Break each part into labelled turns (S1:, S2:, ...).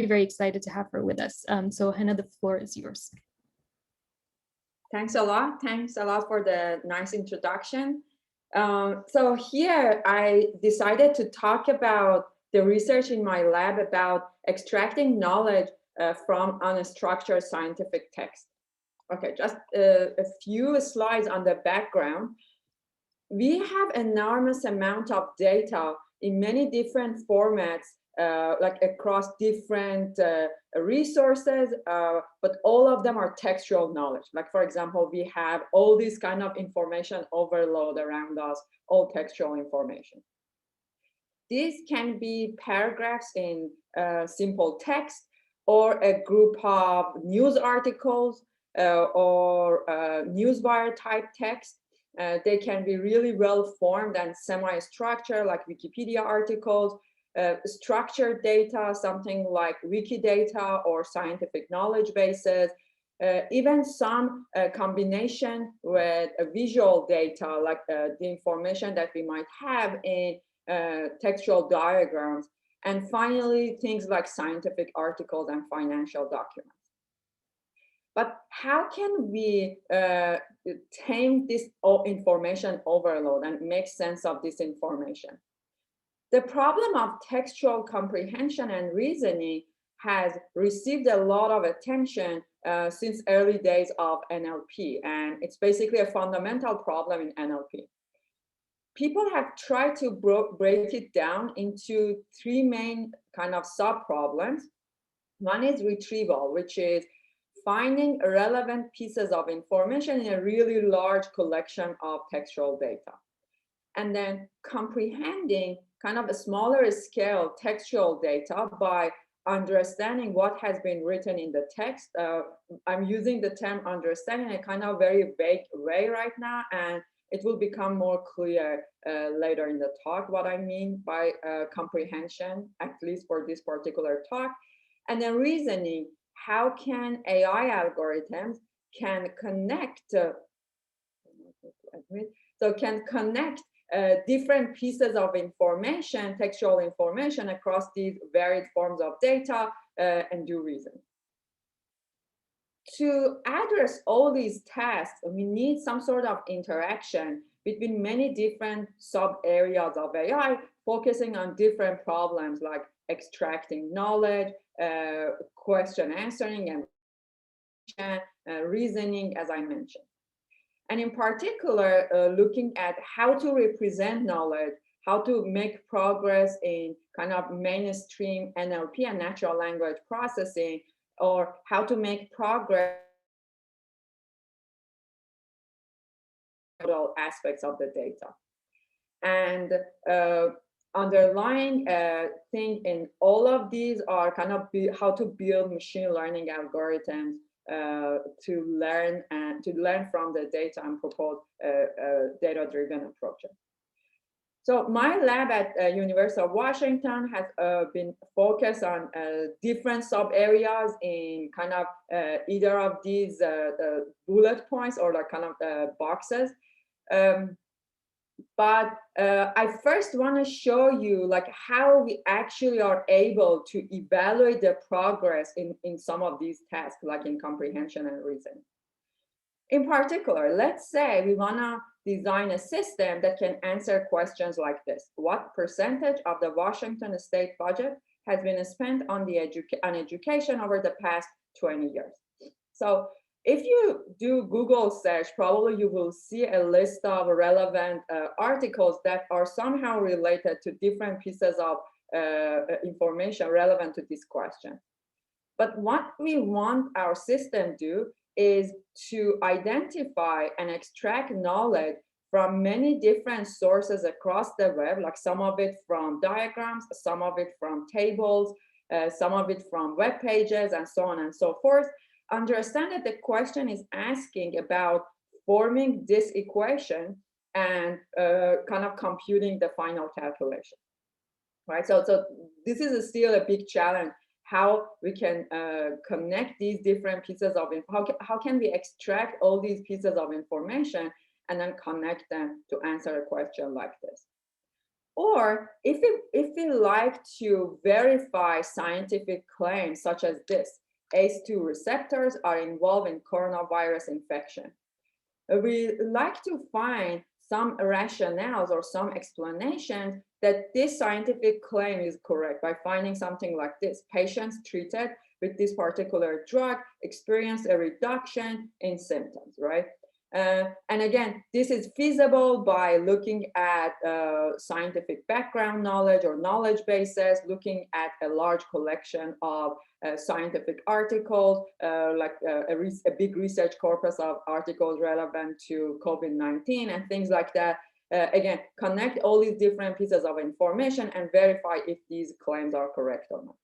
S1: very excited to have her with us. So Hanna, the floor is yours.
S2: Thanks a lot. Thanks a lot for the nice introduction. So here I decided to talk about the research in my lab about extracting knowledge from unstructured scientific text. Okay, just a few slides on the background. We have enormous amount of data in many different formats, like across different resources, but all of them are textual knowledge. Like, for example, we have all this kind of information overload around us, all textual information. These can be paragraphs in simple text, or a group of news articles, or newswire type text. They can be really well formed and semi-structured, like Wikipedia articles, structured data, something like Wikidata or scientific knowledge bases, even some combination with visual data, like the information that we might have in textual diagrams, and finally things like scientific articles and financial documents. But how can we tame this information overload and make sense of this information? The problem of textual comprehension and reasoning has received a lot of attention since early days of NLP, and it's basically a fundamental problem in NLP. People have tried to break it down into three main kind of sub-problems. One is retrieval, which is finding relevant pieces of information in a really large collection of textual data. And then comprehending kind of a smaller scale textual data by understanding what has been written in the text. I'm using the term understanding in a kind of very vague way right now, and it will become more clear later in the talk what I mean by comprehension, at least for this particular talk. And then reasoning, how can AI algorithms can connect, different pieces of information, textual information across these varied forms of data and do reasoning. To address all these tasks, we need some sort of interaction between many different sub areas of AI, focusing on different problems like extracting knowledge, question answering, and reasoning, as I mentioned. And in particular, looking at how to represent knowledge, how to make progress in kind of mainstream NLP and natural language processing, or how to make progress in aspects of the data. And underlying thing in all of these are kind of how to build machine learning algorithms to learn from the data and propose data-driven approaches. So my lab at University of Washington has been focused on different sub areas in kind of either of these bullet points or like kind of boxes. But I first want to show you like how we actually are able to evaluate the progress in some of these tasks, like in comprehension and reasoning. In particular, let's say we want to design a system that can answer questions like this. What percentage of the Washington state budget has been spent on education over the past 20 years? So if you do Google search, probably you will see a list of relevant articles that are somehow related to different pieces of information relevant to this question. But what we want our system to do is to identify and extract knowledge from many different sources across the web, like some of it from diagrams, some of it from tables, some of it from web pages, and so on and so forth. Understand that the question is asking about forming this equation and kind of computing the final calculation, right? So this is still a big challenge, how we can connect these different pieces of how can we extract all these pieces of information and then connect them to answer a question like this. Or if we like to verify scientific claims such as this, ACE2 receptors are involved in coronavirus infection. We like to find some rationales or some explanations that this scientific claim is correct by finding something like this. Patients treated with this particular drug experienced a reduction in symptoms, right? And again, this is feasible by looking at scientific background knowledge or knowledge bases, looking at a large collection of scientific articles, like a big research corpus of articles relevant to COVID-19 and things like that. Again, connect all these different pieces of information and verify if these claims are correct or not.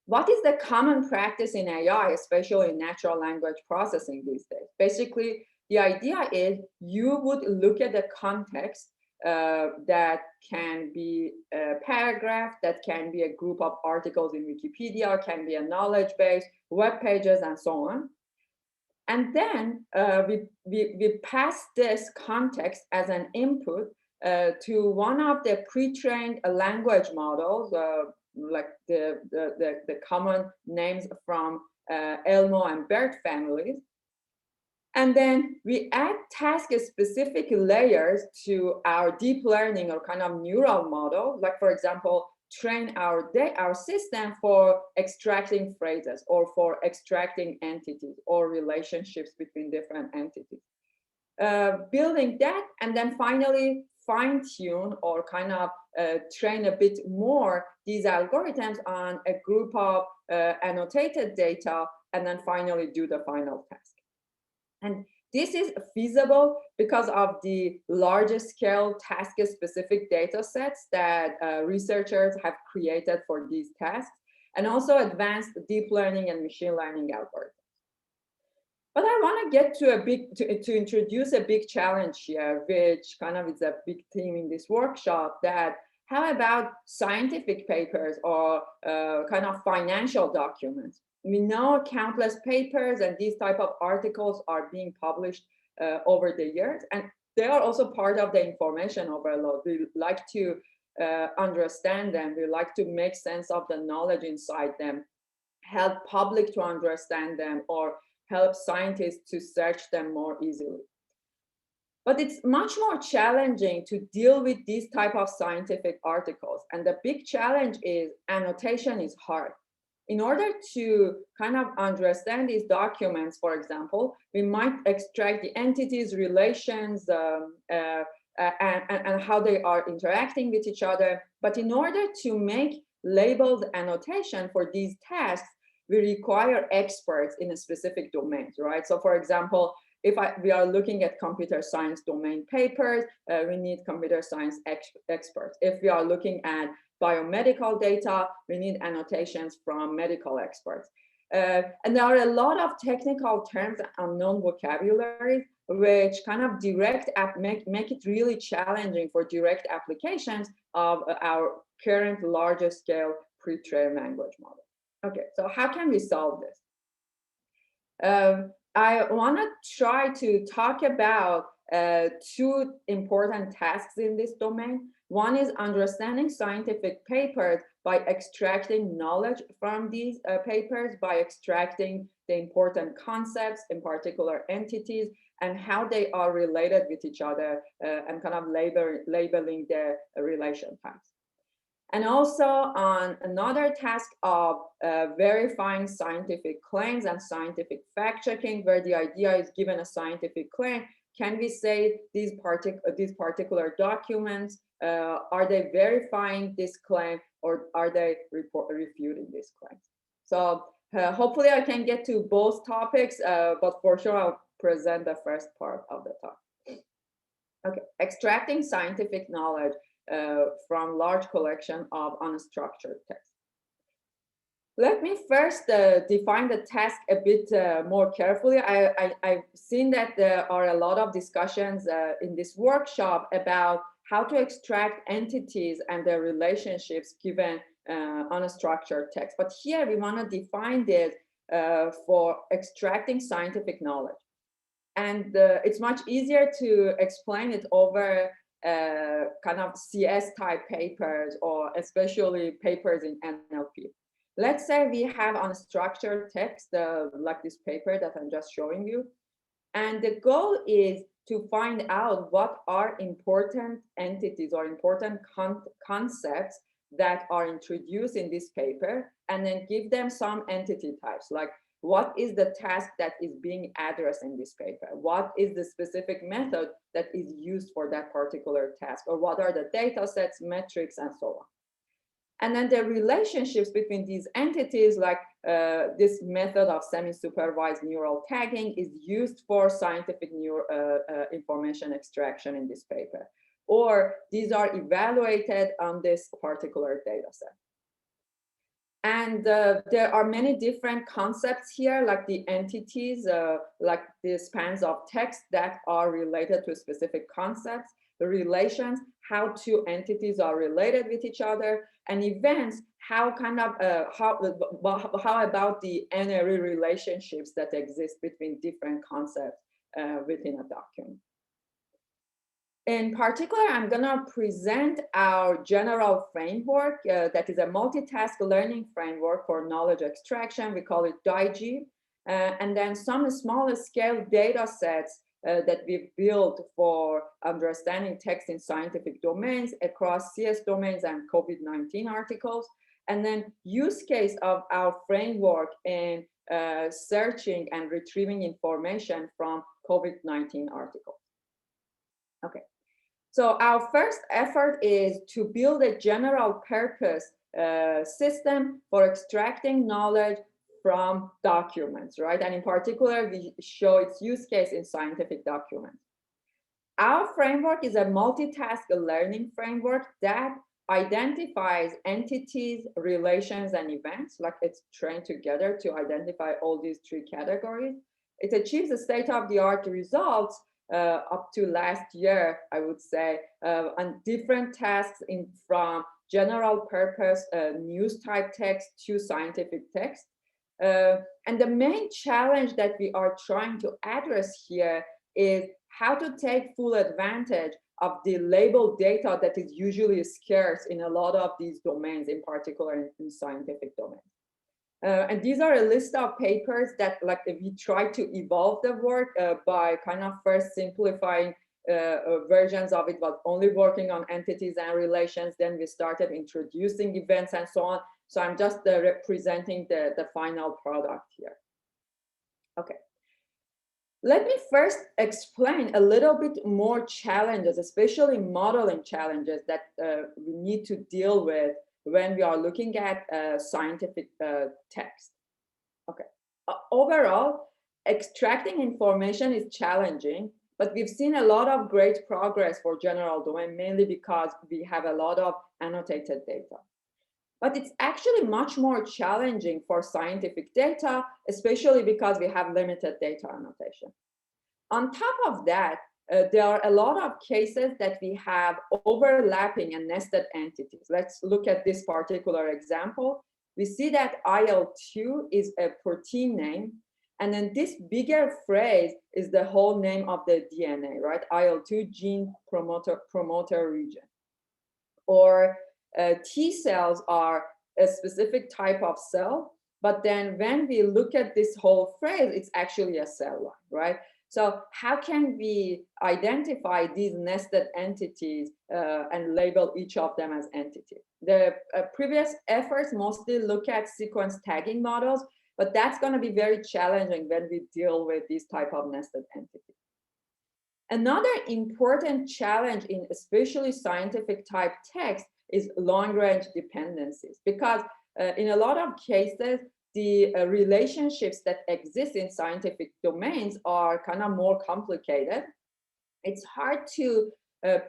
S2: What is the common practice in AI, especially in natural language processing these days? Basically, the idea is you would look at the context that can be a paragraph, that can be a group of articles in Wikipedia, can be a knowledge base, web pages, and so on. And then we pass this context as an input to one of the pre-trained language models, like the common names from Elmo and BERT families. And then we add task-specific layers to our deep learning or kind of neural model, like, for example, train our system for extracting phrases or for extracting entities or relationships between different entities. Building that, and then finally fine-tune or kind of train a bit more these algorithms on a group of annotated data, and then finally do the final task. And this is feasible because of the larger scale task-specific data sets that researchers have created for these tasks, and also advanced deep learning and machine learning algorithms. But I want to get to introduce a big challenge here, which kind of is a big theme in this workshop, that how about scientific papers or kind of financial documents? We know countless papers and these type of articles are being published over the years, and they are also part of the information overload. We like to understand them. We like to make sense of the knowledge inside them, help public to understand them, or help scientists to search them more easily. But it's much more challenging to deal with these type of scientific articles. And the big challenge is annotation is hard. In order to kind of understand these documents, for example, we might extract the entities, relations, and how they are interacting with each other. But in order to make labeled annotation for these tasks, we require experts in a specific domains, right? So for example, if we are looking at computer science domain papers, we need computer science experts. If we are looking at biomedical data, we need annotations from medical experts. And there are a lot of technical terms and unknown vocabulary, which kind of make it really challenging for direct applications of our current larger scale pre-trained language model. Okay, so how can we solve this? I want to try to talk about two important tasks in this domain. One is understanding scientific papers by extracting knowledge from these papers, by extracting the important concepts, in particular entities, and how they are related with each other, and kind of labeling their relation types. And also on another task of verifying scientific claims and scientific fact-checking, where the idea is, given a scientific claim, can we say these particular documents, are they verifying this claim, or are they refuting this claim? So hopefully I can get to both topics, but for sure I'll present the first part of the talk. Okay, extracting scientific knowledge from large collection of unstructured text. Let me first define the task a bit more carefully. I've seen that there are a lot of discussions in this workshop about how to extract entities and their relationships given unstructured text. But here we want to define this for extracting scientific knowledge. And it's much easier to explain it over kind of CS type papers, or especially papers in NLP. Let's say we have unstructured text, like this paper that I'm just showing you. And the goal is to find out what are important entities or important concepts that are introduced in this paper, and then give them some entity types, like what is the task that is being addressed in this paper? What is the specific method that is used for that particular task? Or what are the data sets, metrics, and so on? And then the relationships between these entities, like this method of semi-supervised neural tagging, is used for scientific information extraction in this paper. Or these are evaluated on this particular data set. And there are many different concepts here, like the entities, like the spans of text that are related to specific concepts, the relations, how two entities are related with each other, and events, how kind of how about the NRE relationships that exist between different concepts within a document. In particular, I'm going to present our general framework that is a multitask learning framework for knowledge extraction. We call it DIG. And then some smaller scale data sets that we've built for understanding text in scientific domains across CS domains and COVID-19 articles. And then use case of our framework in searching and retrieving information from COVID-19 articles. Okay. So our first effort is to build a general purpose system for extracting knowledge from documents, right? And in particular, we show its use case in scientific documents. Our framework is a multitask learning framework that identifies entities, relations, and events, like it's trained together to identify all these three categories. It achieves the state-of-the-art results up to last year, I would say, on different tasks from general purpose news type text to scientific text. And the main challenge that we are trying to address here is how to take full advantage of the labeled data that is usually scarce in a lot of these domains, in particular in scientific domains. And these are a list of papers that, like, we try to evolve the work by kind of first simplifying versions of it, but only working on entities and relations. Then we started introducing events and so on. So I'm just representing the final product here. Okay. Let me first explain a little bit more challenges, especially modeling challenges that we need to deal with when we are looking at scientific text. Okay. Overall, extracting information is challenging, but we've seen a lot of great progress for general domain, mainly because we have a lot of annotated data. But it's actually much more challenging for scientific data, especially because we have limited data annotation. On top of that, there are a lot of cases that we have overlapping and nested entities. Let's look at this particular example. We see that IL-2 is a protein name, and then this bigger phrase is the whole name of the DNA, right? IL-2 gene promoter region. Or T cells are a specific type of cell, but then when we look at this whole phrase, it's actually a cell line, right? So how can we identify these nested entities and label each of them as entity? The previous efforts mostly look at sequence tagging models, but that's going to be very challenging when we deal with these type of nested entities. Another important challenge in especially scientific type text is long-range dependencies, because in a lot of cases, the relationships that exist in scientific domains are kind of more complicated. It's hard to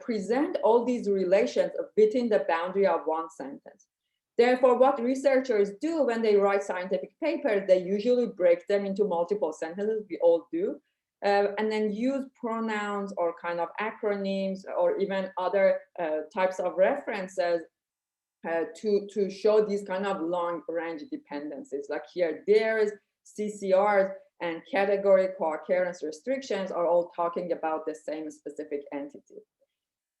S2: present all these relations within the boundary of one sentence. Therefore, what researchers do when they write scientific papers, they usually break them into multiple sentences, we all do, and then use pronouns or kind of acronyms or even other types of references to show these kind of long range dependencies. Like here, there's CCRs and category co-occurrence restrictions are all talking about the same specific entity.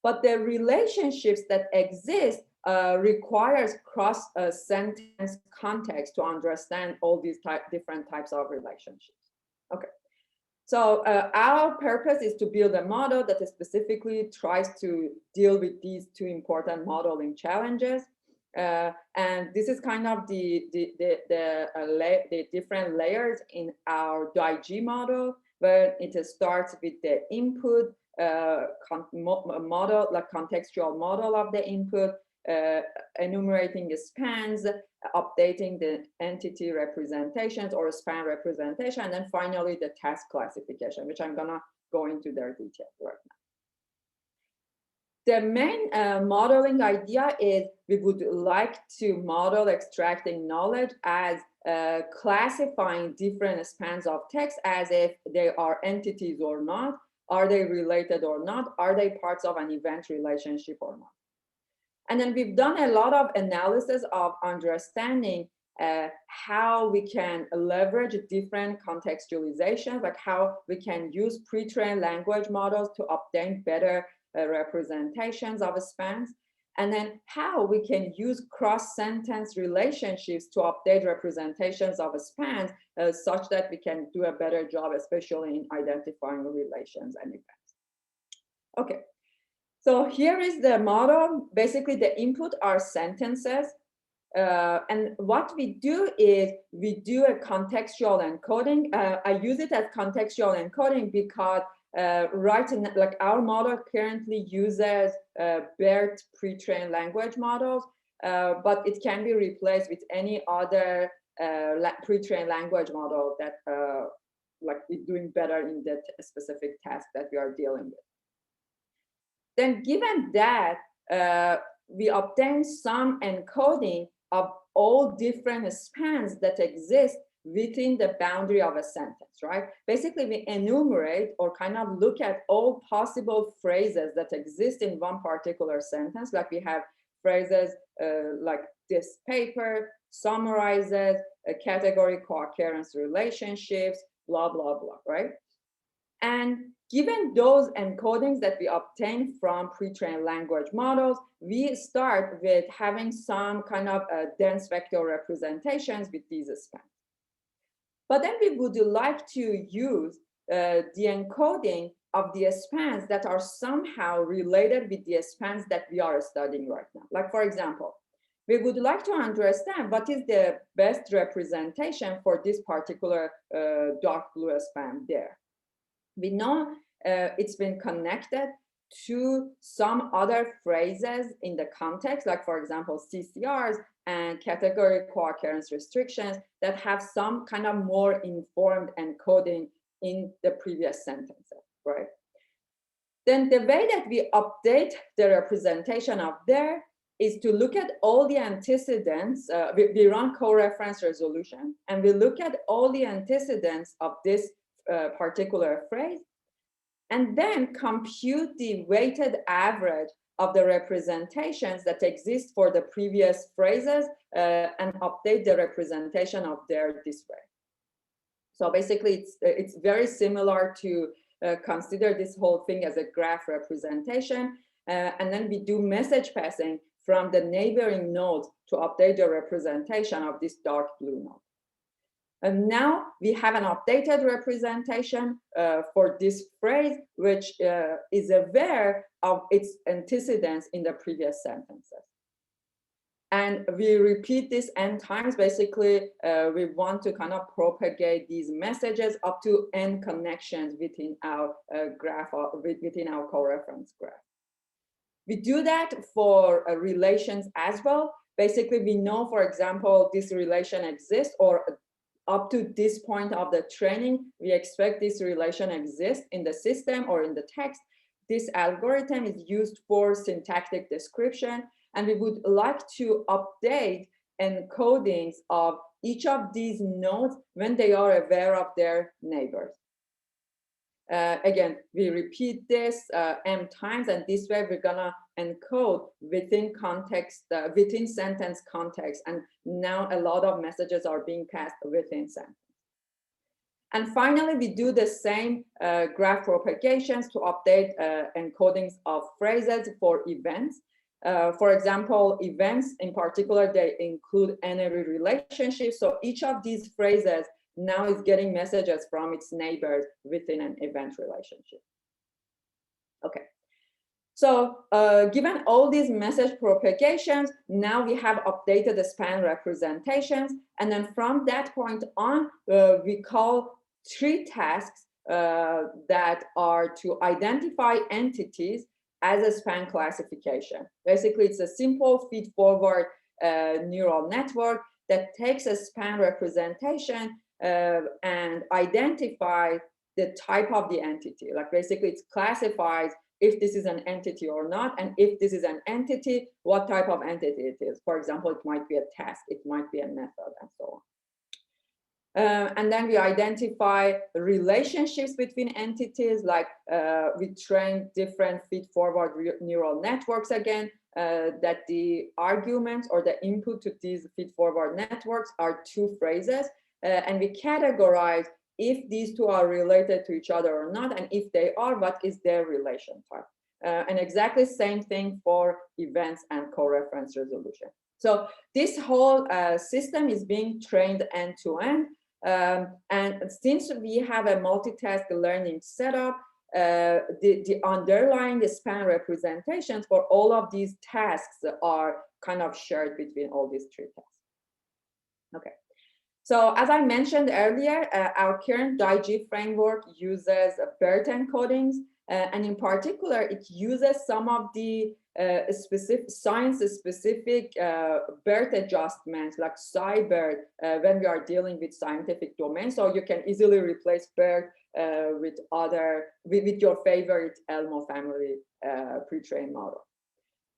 S2: but the relationships that exist requires cross-sentence context to understand all these different types of relationships. Okay. So our purpose is to build a model that specifically tries to deal with these two important modeling challenges. And this is kind of the different layers in our DIG model, where it starts with the input model, like contextual model of the input, enumerating the spans, updating the entity representations or span representation, and then finally the task classification, which I'm gonna go into their detail right now. The main modeling idea is we would like to model extracting knowledge as classifying different spans of text as if they are entities or not, are they related or not, are they parts of an event relationship or not. And then we've done a lot of analysis of understanding how we can leverage different contextualizations, like how we can use pre-trained language models to obtain better representations of spans, and then how we can use cross-sentence relationships to update representations of spans such that we can do a better job, especially in identifying relations and events. Okay. So here is the model. Basically, the input are sentences. And what we do is we do a contextual encoding. I use it as contextual encoding because like our model currently uses BERT pre-trained language models, but it can be replaced with any other pre-trained language model that like is doing better in that specific task that we are dealing with. Then given that, we obtain some encoding of all different spans that exist within the boundary of a sentence, right? Basically, we enumerate or kind of look at all possible phrases that exist in one particular sentence. Like we have phrases like this paper summarizes a category co-occurrence relationships, blah, blah, blah, right? And given those encodings that we obtain from pre-trained language models, we start with having some kind of dense vector representations with these spans. But then we would like to use the encoding of the spans that are somehow related with the spans that we are studying right now. Like, for example, we would like to understand what is the best representation for this particular dark blue span there. We know it's been connected to some other phrases in the context, like, for example, CCRs and category co-occurrence restrictions that have some kind of more informed encoding in the previous sentences, right? Then the way that we update the representation of there is to look at all the antecedents. We run co-reference resolution, and we look at all the antecedents of this particular phrase, and then compute the weighted average of the representations that exist for the previous phrases and update the representation of their this way. So basically, it's very similar to consider this whole thing as a graph representation, and then we do message passing from the neighboring nodes to update the representation of this dark blue node. And now we have an updated representation for this phrase, which is aware of its antecedents in the previous sentences. And we repeat this n times. Basically, we want to kind of propagate these messages up to n connections within our graph, or within our co-reference graph. We do that for relations as well. Basically, we know, for example, this relation exists, or up to this point of the training, we expect this relation exists in the system or in the text. This algorithm is used for syntactic description, and we would like to update encodings of each of these nodes when they are aware of their neighbors. Again, we repeat this m times, and this way we're gonna encode within context, within sentence context, and now a lot of messages are being passed within sentence. And finally, we do the same graph propagations to update encodings of phrases for events. For example, events in particular, they include n-ary relationships. So each of these phrases now is getting messages from its neighbors within an event relationship. Okay. So given all these message propagations, now we have updated the span representations. And then from that point on, we call 3 tasks that are to identify entities as a span classification. Basically, it's a simple feed-forward neural network that takes a span representation and identifies the type of the entity. Like basically, it classifies if this is an entity or not, and if this is an entity, what type of entity it is. For example, it might be a task, it might be a method, and so on. And then we identify relationships between entities, like we train different feed-forward neural networks again, that the arguments or the input to these feed-forward networks are 2 phrases, and we categorize if these 2 are related to each other or not, and if they are, what is their relation type. And exactly same thing for events and co-reference resolution. So this whole system is being trained end-to-end. And since we have a multitask learning setup, the underlying span representations for all of these tasks are kind of shared between all these 3 tasks. Okay. So as I mentioned earlier, our current DIG framework uses BERT encodings, and in particular, it uses some of the science-specific BERT adjustments, like SciBERT, when we are dealing with scientific domains. So you can easily replace BERT with your favorite Elmo family pre-trained model.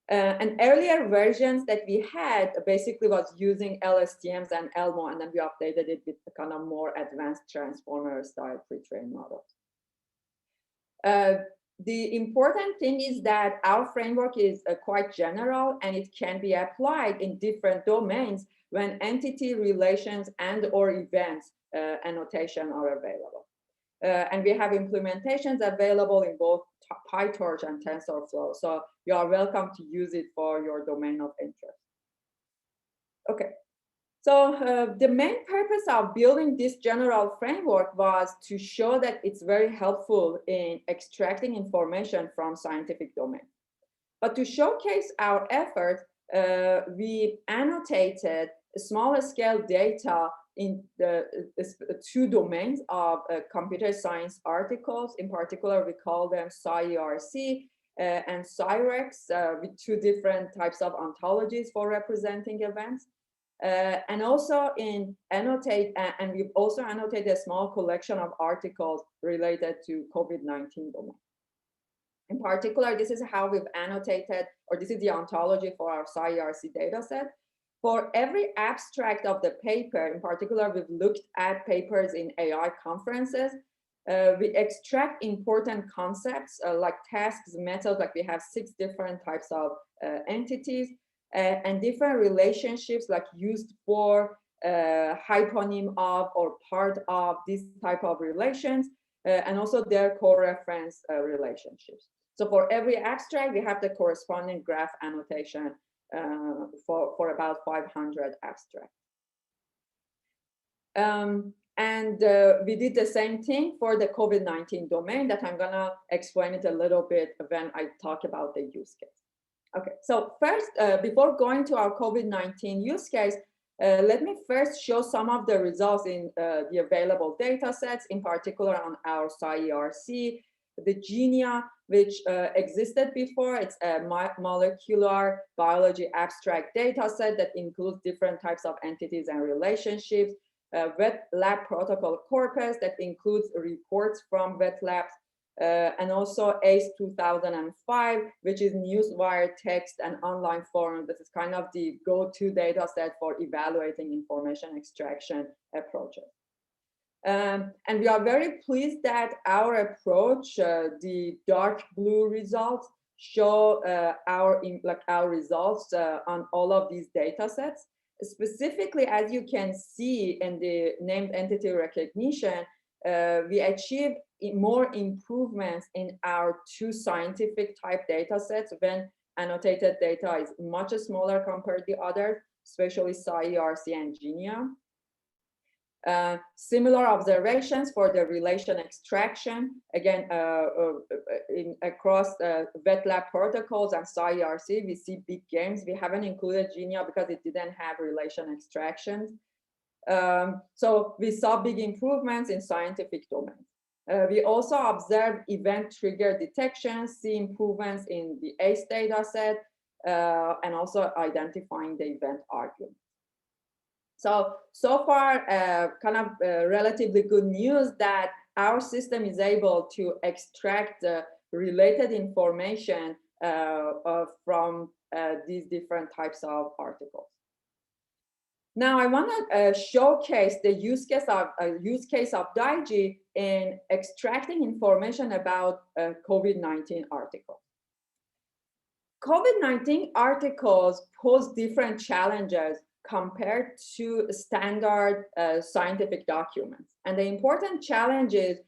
S2: And earlier versions that we had basically was using LSTMs and Elmo, and then we updated it with the kind of more advanced transformer style pre-trained models. The important thing is that our framework is quite general, and it can be applied in different domains when entity relations and or events annotation are available. And we have implementations available in both PyTorch and TensorFlow. So you are welcome to use it for your domain of interest. Okay. So the main purpose of building this general framework was to show that it's very helpful in extracting information from scientific domain. But to showcase our effort, we annotated small scale data in the 2 domains of computer science articles. In particular, we call them SciERC and SciRex, with 2 different types of ontologies for representing events. And also we've also annotated a small collection of articles related to COVID-19 domain. In particular, this is how we've annotated, or this is the ontology for our SciERC dataset. For every abstract of the paper, in particular, we've looked at papers in AI conferences. We extract important concepts like tasks, methods, like we have 6 different types of entities, and different relationships like used for, hyponym of, or part of this type of relations, and also their co-reference relationships. So for every abstract, we have the corresponding graph annotation for about 500 abstracts. And we did the same thing for the COVID-19 domain that I'm gonna explain it a little bit when I talk about the use case. Okay, so first, before going to our COVID-19 use case, let me first show some of the results in the available data sets, in particular on our SciERC, the GENIA, which existed before. It's a molecular biology abstract data set that includes different types of entities and relationships, wet lab protocol corpus that includes reports from wet labs, and also ACE 2005, which is newswire text and online forum. This is kind of the go-to data set for evaluating information extraction approaches. And we are very pleased that our approach, the dark blue results, show our results on all of these data sets. Specifically, as you can see in the named entity recognition, we achieved more improvements in our two scientific type data sets when annotated data is much smaller compared to the others, especially SciERC and GENIA. Similar observations for the relation extraction, again, across wet lab protocols and SciERC, we see big gains. We haven't included GENIA because it didn't have relation extractions. So we saw big improvements in scientific domains. We also observed event trigger detection, see improvements in the ACE data set, and also identifying the event argument. So far, kind of relatively good news that our system is able to extract related information from these different types of articles. Now, I want to showcase the use case of DIGI in extracting information about COVID-19 articles. COVID-19 articles pose different challenges compared to standard scientific documents. And the important challenge is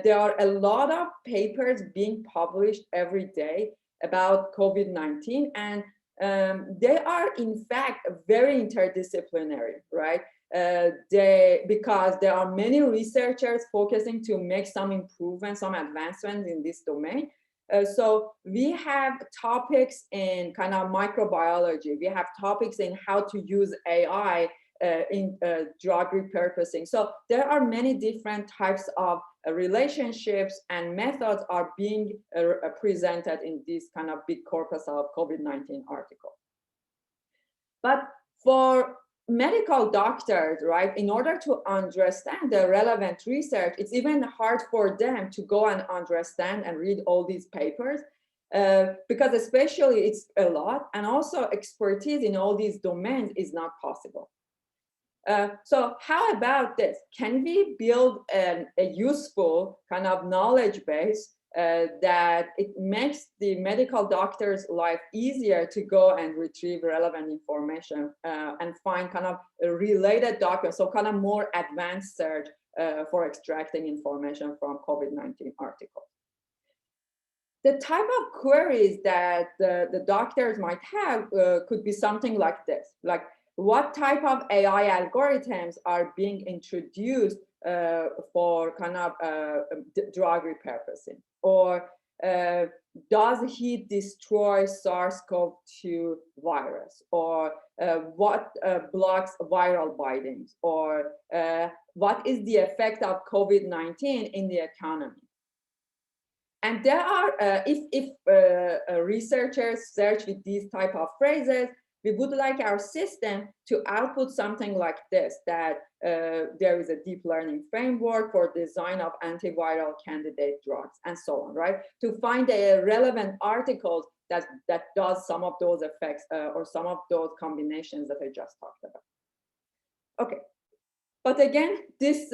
S2: there are a lot of papers being published every day about COVID-19, and they are in fact very interdisciplinary, right? Because there are many researchers focusing to make some improvements, some advancements in this domain. So we have topics in kind of microbiology. We have topics in how to use AI in drug repurposing. So there are many different types of relationships and methods are being presented in this kind of big corpus of COVID-19 article. But for medical doctors, right, in order to understand the relevant research, it's even hard for them to go and understand and read all these papers because especially it's a lot, and also expertise in all these domains is not possible. So how about this? Can we build a useful kind of knowledge base that it makes the medical doctor's life easier to go and retrieve relevant information and find kind of related documents, so kind of more advanced search for extracting information from COVID-19 articles. The type of queries that the doctors might have could be something like this, like what type of AI algorithms are being introduced for kind of drug repurposing? Or does he destroy SARS-CoV-2 virus? Or what blocks viral bindings? Or what is the effect of COVID-19 in the economy? And there are, if researchers search with these type of phrases, we would like our system to output something like this, that there is a deep learning framework for design of antiviral candidate drugs and so on, right? To find the relevant articles that does some of those effects or some of those combinations that I just talked about. Okay, but again, this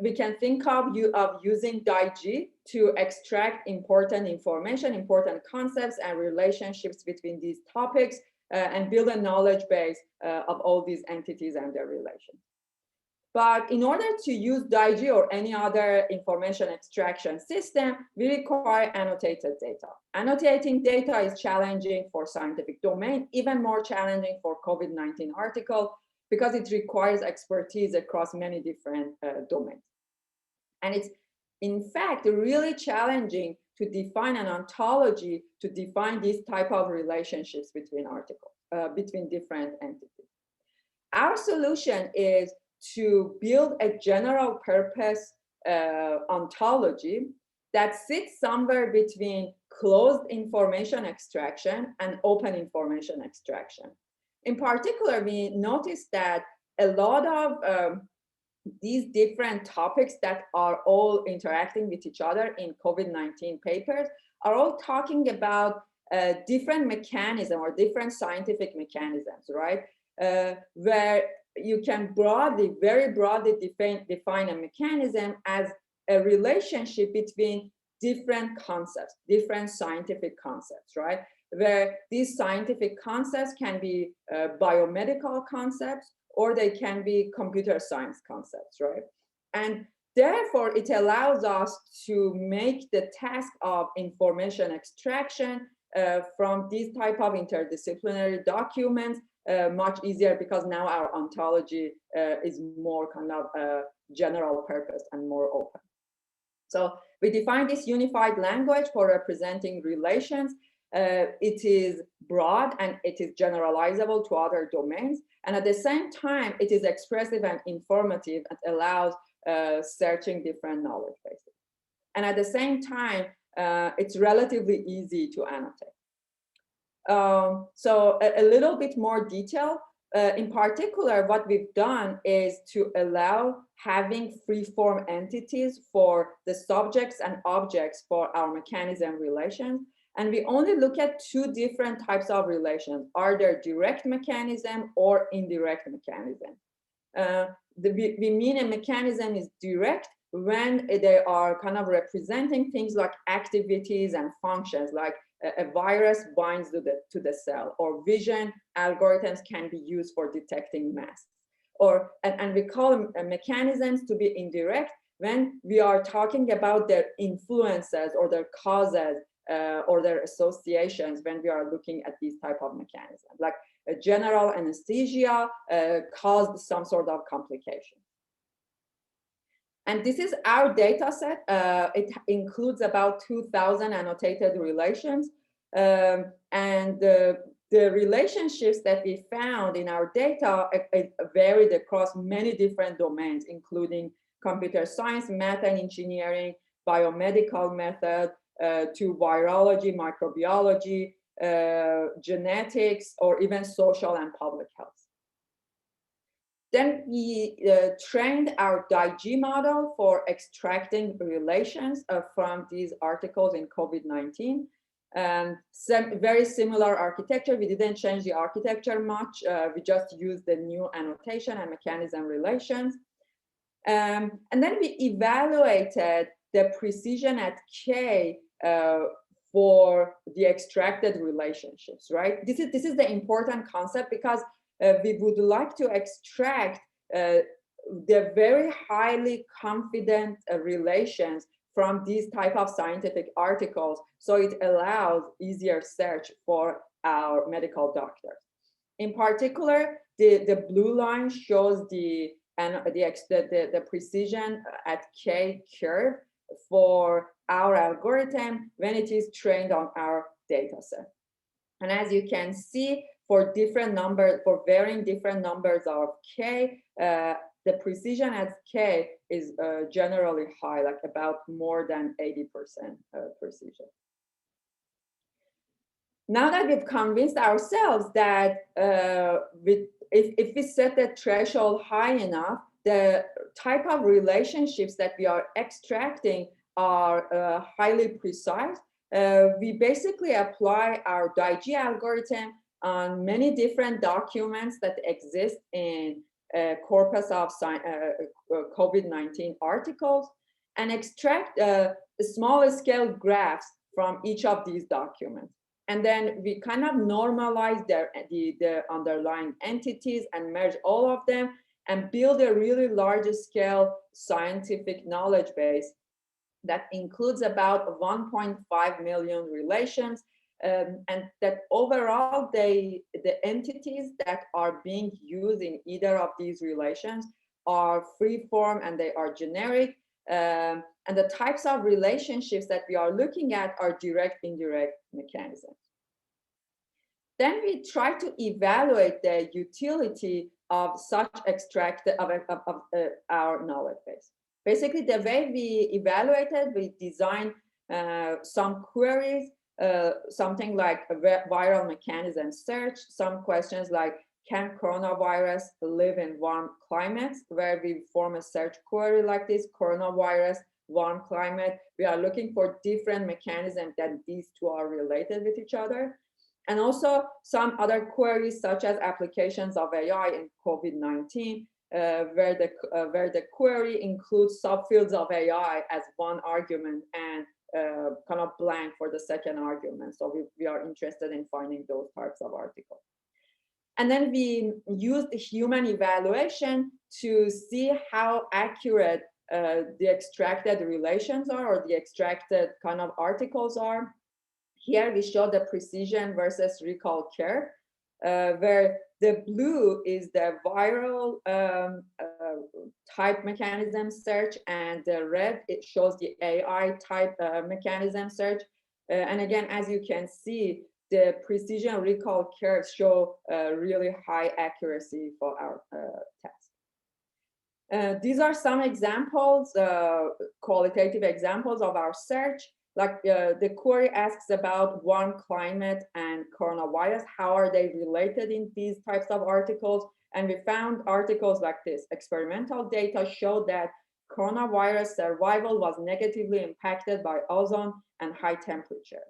S2: we can think of using DIGI to extract important information, important concepts and relationships between these topics and build a knowledge base of all these entities and their relations. But in order to use DIGI or any other information extraction system, we require annotated data. Annotating data is challenging for scientific domain, even more challenging for COVID-19 article, because it requires expertise across many different domains. And it's in fact really challenging to define an ontology to define these type of relationships between articles, between different entities. Our solution is to build a general purpose ontology that sits somewhere between closed information extraction and open information extraction. In particular, we noticed that a lot of these different topics that are all interacting with each other in COVID-19 papers are all talking about different mechanisms or different scientific mechanisms, right? Where you can very broadly define a mechanism as a relationship between different concepts, different scientific concepts, right? Where these scientific concepts can be biomedical concepts, or they can be computer science concepts, right? And therefore, it allows us to make the task of information extraction from these type of interdisciplinary documents much easier, because now our ontology is more kind of general purpose and more open. So we define this unified language for representing relations. It is broad and it is generalizable to other domains. And at the same time, it is expressive and informative and allows searching different knowledge bases. And at the same time, it's relatively easy to annotate. So a little bit more detail. In particular, what we've done is to allow having free-form entities for the subjects and objects for our mechanism relations. And we only look at two different types of relations, either direct mechanism or indirect mechanism. We mean a mechanism is direct when they are kind of representing things like activities and functions, like a virus binds to the cell, or vision algorithms can be used for detecting masks. And we call them mechanisms to be indirect when we are talking about their influences or their causes or their associations, when we are looking at these type of mechanisms, like a general anesthesia caused some sort of complication. And this is our data set. It includes about 2,000 annotated relations. And the relationships that we found in our data varied across many different domains, including computer science, math and engineering, biomedical method, to virology, microbiology, genetics, or even social and public health. Then we trained our DIG model for extracting relations from these articles in COVID-19. Very similar architecture. We didn't change the architecture much. We just used the new annotation and mechanism relations. And then we evaluated the precision at K for the extracted relationships, right? This is the important concept, because we would like to extract the very highly confident relations from these type of scientific articles, so it allows easier search for our medical doctors. In particular, the blue line shows the precision at K curve for our algorithm when it is trained on our data set. And as you can see, for different numbers, for varying different numbers of K, the precision at K is generally high, like about more than 80% precision. Now that we've convinced ourselves that if we set the threshold high enough, the type of relationships that we are extracting are highly precise, we basically apply our DIG algorithm on many different documents that exist in corpus of COVID-19 articles, and extract small scale graphs from each of these documents. And then we kind of normalize the underlying entities and merge all of them and build a really large scale scientific knowledge base that includes about 1.5 million relations. And that overall, the entities that are being used in either of these relations are free form and they are generic. And the types of relationships that we are looking at are direct, indirect mechanisms. Then we try to evaluate the utility of such extract of our knowledge base. Basically, the way we evaluated, we designed some queries, something like a viral mechanism search, some questions like, can coronavirus live in warm climates, where we form a search query like this, coronavirus, warm climate. We are looking for different mechanisms that these two are related with each other. And also some other queries, such as applications of AI in COVID-19, where the query includes subfields of AI as one argument and kind of blank for the second argument. So we are interested in finding those types of articles. And then we used human evaluation to see how accurate the extracted relations are, or the extracted kind of articles are. Here we show the precision versus recall curve, where the blue is the viral type mechanism search, and the red, it shows the AI type mechanism search. And again, as you can see, the precision recall curves show really high accuracy for our test. These are some examples, qualitative examples of our search. Like the query asks about warm climate and coronavirus. How are they related in these types of articles? And we found articles like this. Experimental data showed that coronavirus survival was negatively impacted by ozone and high temperature.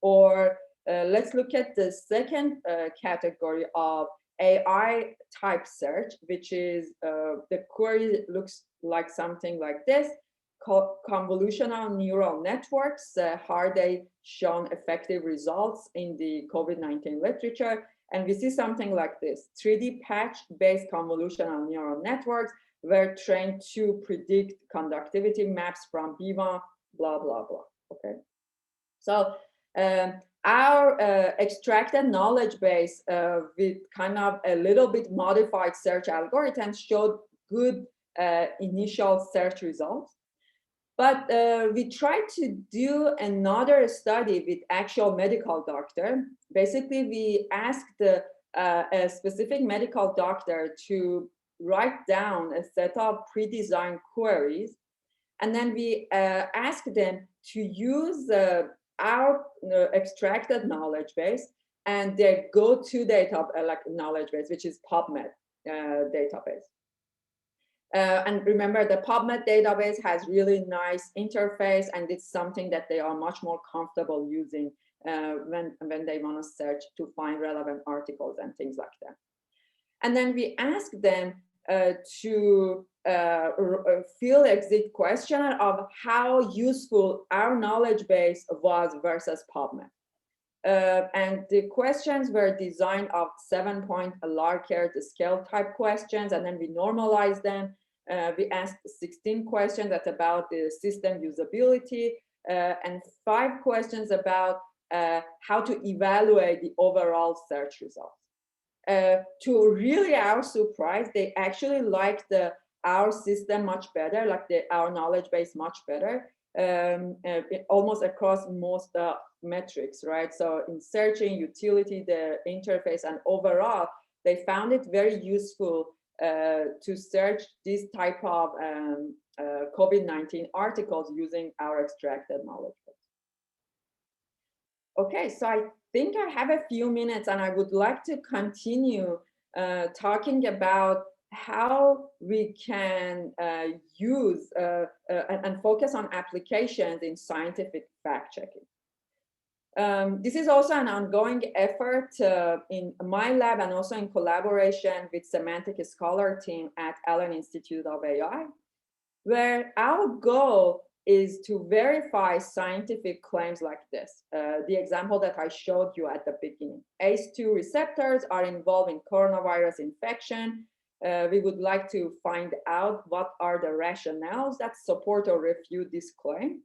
S2: Or let's look at the second category of AI type search, which is the query looks like something like this. Convolutional neural networks, how are they shown effective results in the COVID-19 literature? And we see something like this. 3D patch-based convolutional neural networks were trained to predict conductivity maps from B1, blah, blah, blah, okay? So our extracted knowledge base with kind of a little bit modified search algorithms showed good initial search results. But we tried to do another study with actual medical doctor. Basically, we asked a specific medical doctor to write down a set of pre-designed queries, and then we asked them to use our extracted knowledge base and their go-to data like knowledge base, which is PubMed database. And remember, the PubMed database has really nice interface, and it's something that they are much more comfortable using when they want to search to find relevant articles and things like that. And then we ask them to fill exit questionnaire of how useful our knowledge base was versus PubMed. And the questions were designed of 7-point Larkert scale type questions, and then we normalized them. We asked 16 questions that's about the system usability, and 5 questions about how to evaluate the overall search results. To really our surprise, they actually liked our system much better, like our knowledge base much better, almost across most metrics, right? So in searching, utility, the interface, and overall, they found it very useful to search this type of COVID-19 articles using our extracted knowledge base. Okay, so I think I have a few minutes, and I would like to continue talking about how we can use and focus on applications in scientific fact-checking. This is also an ongoing effort in my lab and also in collaboration with Semantic Scholar team at Allen Institute of AI, where our goal is to verify scientific claims like this. The example that I showed you at the beginning. ACE2 receptors are involved in coronavirus infection. We would like to find out what are the rationales that support or refute this claim.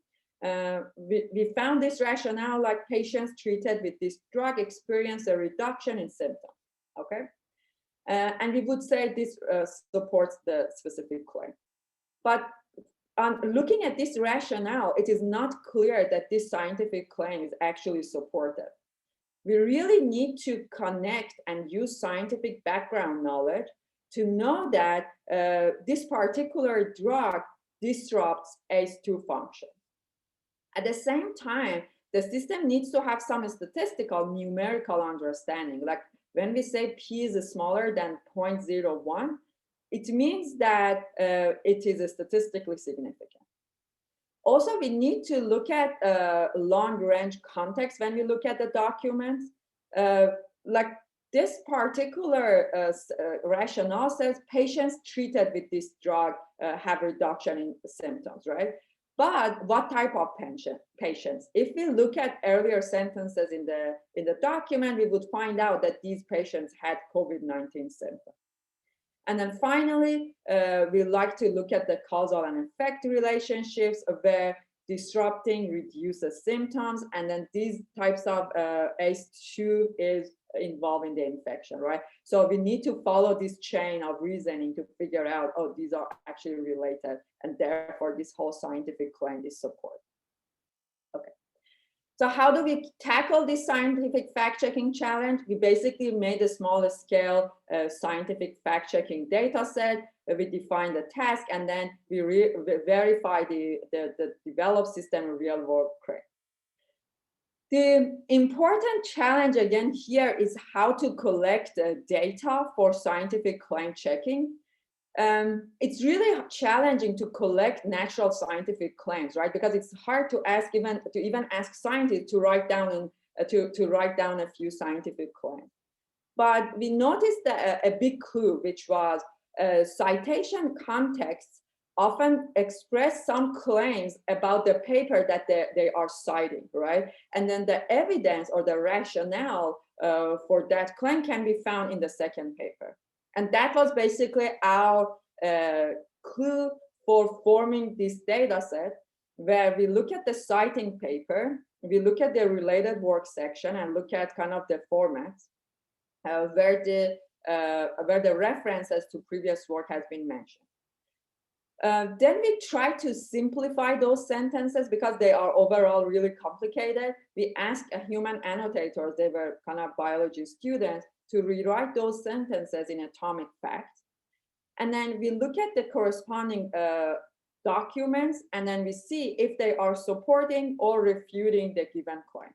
S2: We found this rationale, like patients treated with this drug experience a reduction in symptoms, okay? And we would say this supports the specific claim. But on looking at this rationale, it is not clear that this scientific claim is actually supported. We really need to connect and use scientific background knowledge to know that this particular drug disrupts ACE2 function. At the same time, the system needs to have some statistical numerical understanding. Like when we say P is smaller than 0.01, it means that it is statistically significant. Also, we need to look at long-range context when we look at the documents. Like this particular rationale says patients treated with this drug have reduction in symptoms, right? But what type of patients? If we look at earlier sentences in the document, we would find out that these patients had COVID-19 symptoms. And then finally, we like to look at the causal and effect relationships where disrupting reduces symptoms. And then these types of ACE2 is involved in the infection, right? So we need to follow this chain of reasoning to figure out, oh, these are actually related. And therefore, this whole scientific claim is supported. Okay. So how do we tackle this scientific fact-checking challenge? We basically made a small scale scientific fact-checking data set. We define the task, and then we verify the developed system in real world claim. The important challenge again here is how to collect data for scientific claim checking. It's really challenging to collect natural scientific claims, right? Because it's hard to even ask scientists to write down to write down a few scientific claims. But we noticed a big clue, which was citation contexts often express some claims about the paper that they are citing, right? And then the evidence or the rationale for that claim can be found in the second paper. And that was basically our clue for forming this data set, where we look at the citing paper, we look at the related work section and look at kind of the formats where the references to previous work has been mentioned. Then we try to simplify those sentences because they are overall really complicated. We asked human annotators, they were kind of biology students, to rewrite those sentences in atomic facts. And then we look at the corresponding documents, and then we see if they are supporting or refuting the given claim.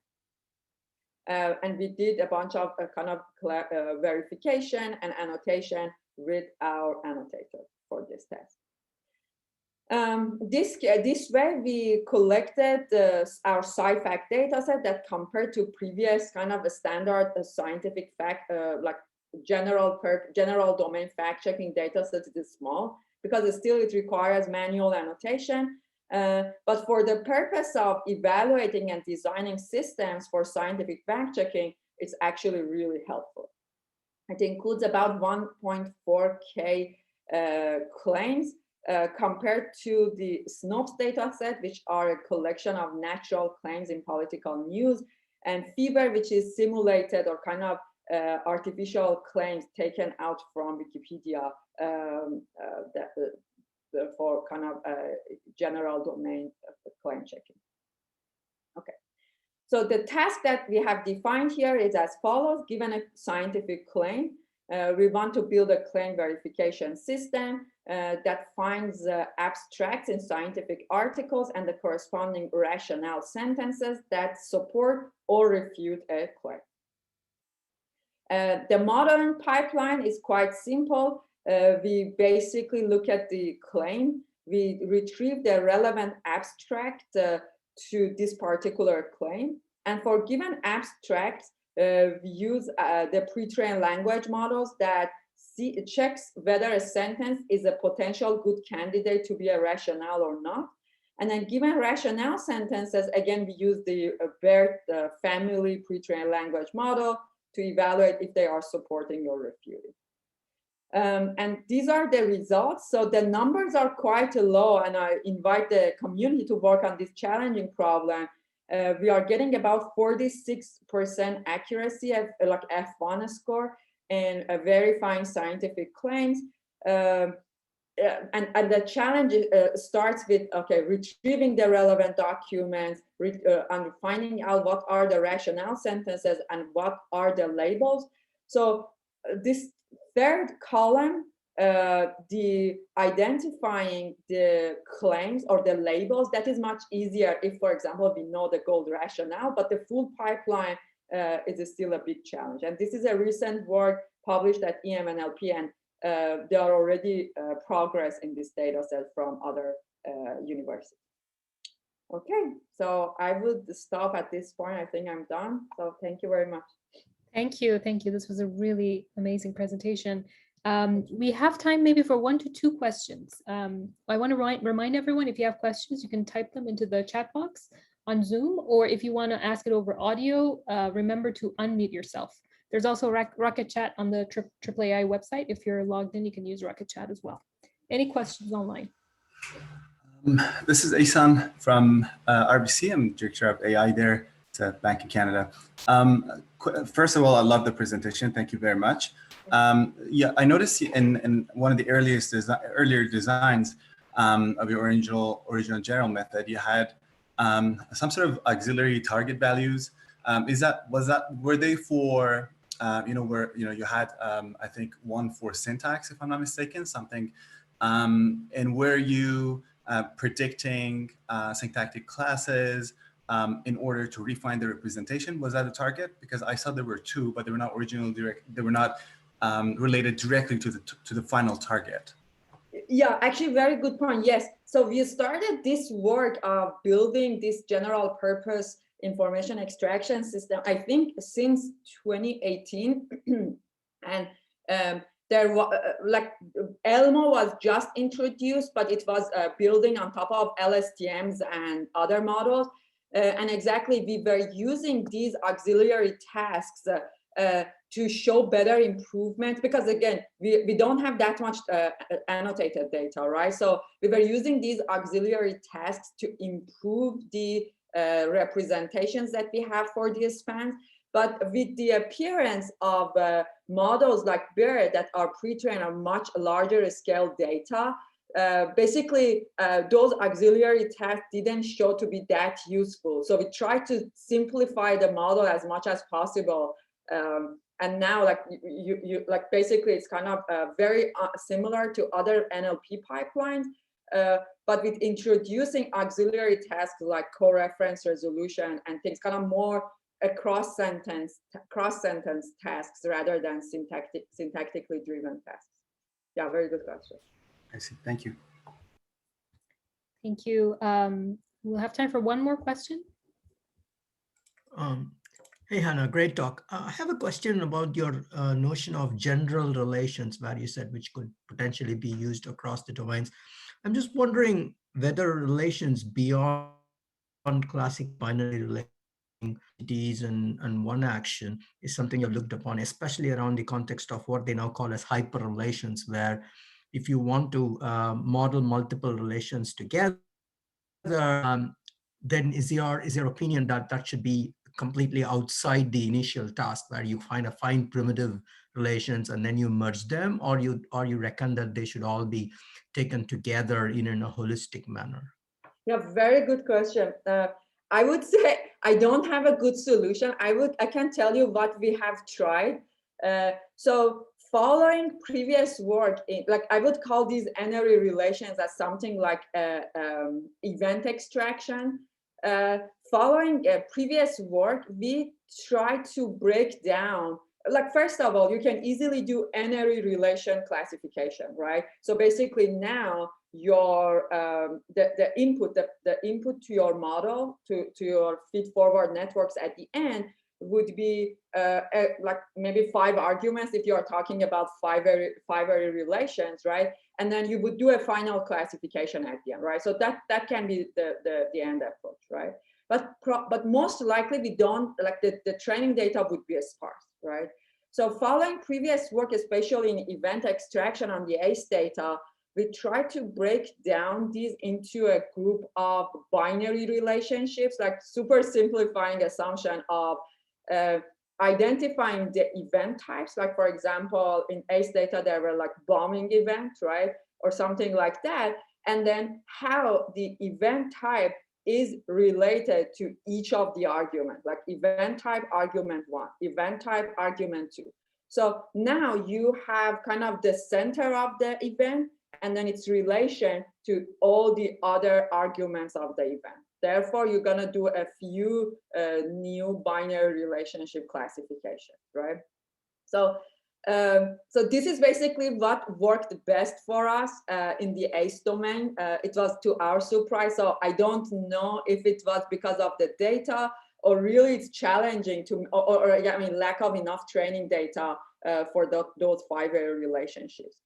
S2: And we did a bunch of kind of verification and annotation with our annotator for this test. This way we collected our SciFact data set that compared to previous kind of a standard scientific fact, like general domain fact checking data sets is small because it requires manual annotation. But for the purpose of evaluating and designing systems for scientific fact checking, it's actually really helpful. It includes about 1.4K claims. Compared to the SNOPS data set, which are a collection of natural claims in political news, and FEVER, which is simulated or kind of artificial claims taken out from Wikipedia for kind of general domain claim checking. Okay, so the task that we have defined here is as follows. Given a scientific claim, we want to build a claim verification system that finds abstracts in scientific articles and the corresponding rationale sentences that support or refute a claim. The modern pipeline is quite simple. We basically look at the claim, we retrieve the relevant abstract to this particular claim, and for given abstracts, we use the pre-trained language models that checks whether a sentence is a potential good candidate to be a rationale or not. And then given rationale sentences, again, we use the BERT family pre-trained language model to evaluate if they are supporting or refuting. And these are the results. So the numbers are quite low, and I invite the community to work on this challenging problem. We are getting about 46% accuracy at like F1 score and verifying scientific claims. And the challenge starts with, okay, retrieving the relevant documents and finding out what are the rationale sentences and what are the labels. So this third column, the identifying the claims or the labels, that is much easier if, for example, we know the gold rationale, but the full pipeline is still a big challenge. And this is a recent work published at EMNLP, and there are already progress in this data set from other universities. Okay, so I would stop at this point. I think I'm done. So thank you very much.
S1: Thank you. Thank you. This was a really amazing presentation. We have time maybe for 1 to 2 questions. I want to remind everyone, if you have questions, you can type them into the chat box on Zoom, or if you want to ask it over audio, remember to unmute yourself. There's also Rocket Chat on the AAAI website. If you're logged in, you can use Rocket Chat as well. Any questions online?
S3: This is Asan from RBC. I'm Director of AI there. It's a bank in Canada. First of all, I love the presentation. Thank you very much. Yeah, I noticed in one of the earlier designs of your original general method, you had some sort of auxiliary target values. Were they for you had I think one for syntax, if I'm not mistaken, something, and were you predicting syntactic classes in order to refine the representation? Was that a target? Because I saw there were two, but they were not they were not related directly to the final target.
S2: Yeah, actually, very good point. Yes. So we started this work of building this general purpose information extraction system, I think, since 2018. And there was like Elmo was just introduced, but it was building on top of LSTMs and other models. And exactly, we were using these auxiliary tasks to show better improvement, because again, we don't have that much annotated data, right? So we were using these auxiliary tasks to improve the representations that we have for these spans. But with the appearance of models like BERT that are pre-trained on much larger scale data, basically those auxiliary tasks didn't show to be that useful. So we tried to simplify the model as much as possible. And now, like like basically, it's kind of very similar to other NLP pipelines, but with introducing auxiliary tasks like co-reference resolution and things, kind of more cross-sentence tasks rather than syntactically driven tasks. Yeah, very good question.
S3: I see. Thank you.
S1: Thank you. We'll have time for one more question.
S4: Hey, Hanna, great talk. I have a question about your notion of general relations, where you said which could potentially be used across the domains. I'm just wondering whether relations beyond classic binary relations and one action is something you've looked upon, especially around the context of what they now call as hyperrelations, where if you want to model multiple relations together, then is your opinion that that should be completely outside the initial task, where you find primitive relations and then you merge them, or you reckon that they should all be taken together in a holistic manner?
S2: Yeah, very good question. I would say I don't have a good solution. I can tell you what we have tried. So following previous work, I would call these n-ary relations as something like event extraction. Following previous work, we try to break down, like, first of all, you can easily do n-ary relation classification, right? So basically now your the input to your model, to your feed-forward networks at the end would be like maybe 5 arguments if you are talking about five-ary relations, right? And then you would do a final classification at the end, right? So that can be the end approach, right? But most likely we don't, like, the training data would be sparse, right? So following previous work, especially in event extraction on the ACE data, we try to break down these into a group of binary relationships, like super simplifying assumption of identifying the event types. Like, for example, in ACE data, there were like bombing events, right? Or something like that. And then how the event type is related to each of the arguments, like event type argument 1, event type argument 2. So now you have kind of the center of the event, and then its relation to all the other arguments of the event. Therefore, you're gonna do a few new binary relationship classification, right? So, so this is basically what worked best for us in the ACE domain. It was to our surprise. So I don't know if it was because of the data, or really it's challenging to, or I mean, lack of enough training data for those 5-area relationships.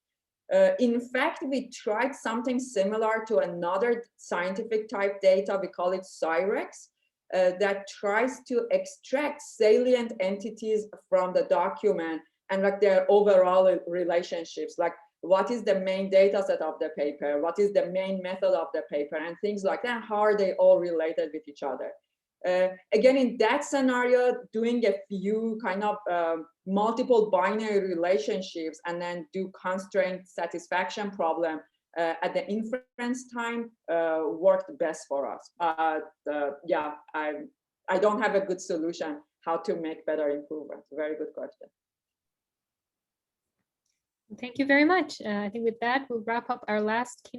S2: In fact, we tried something similar to another scientific type data. We call it CIREX. that tries to extract salient entities from the document and like their overall relationships, like what is the main data set of the paper, what is the main method of the paper, and things like that. How are they all related with each other? Again, in that scenario, doing a few kind of multiple binary relationships and then do constraint satisfaction problem at the inference time worked best for us. Yeah, I don't have a good solution how to make better improvements. Very good question.
S1: Thank you very much. I think with that, we'll wrap up our last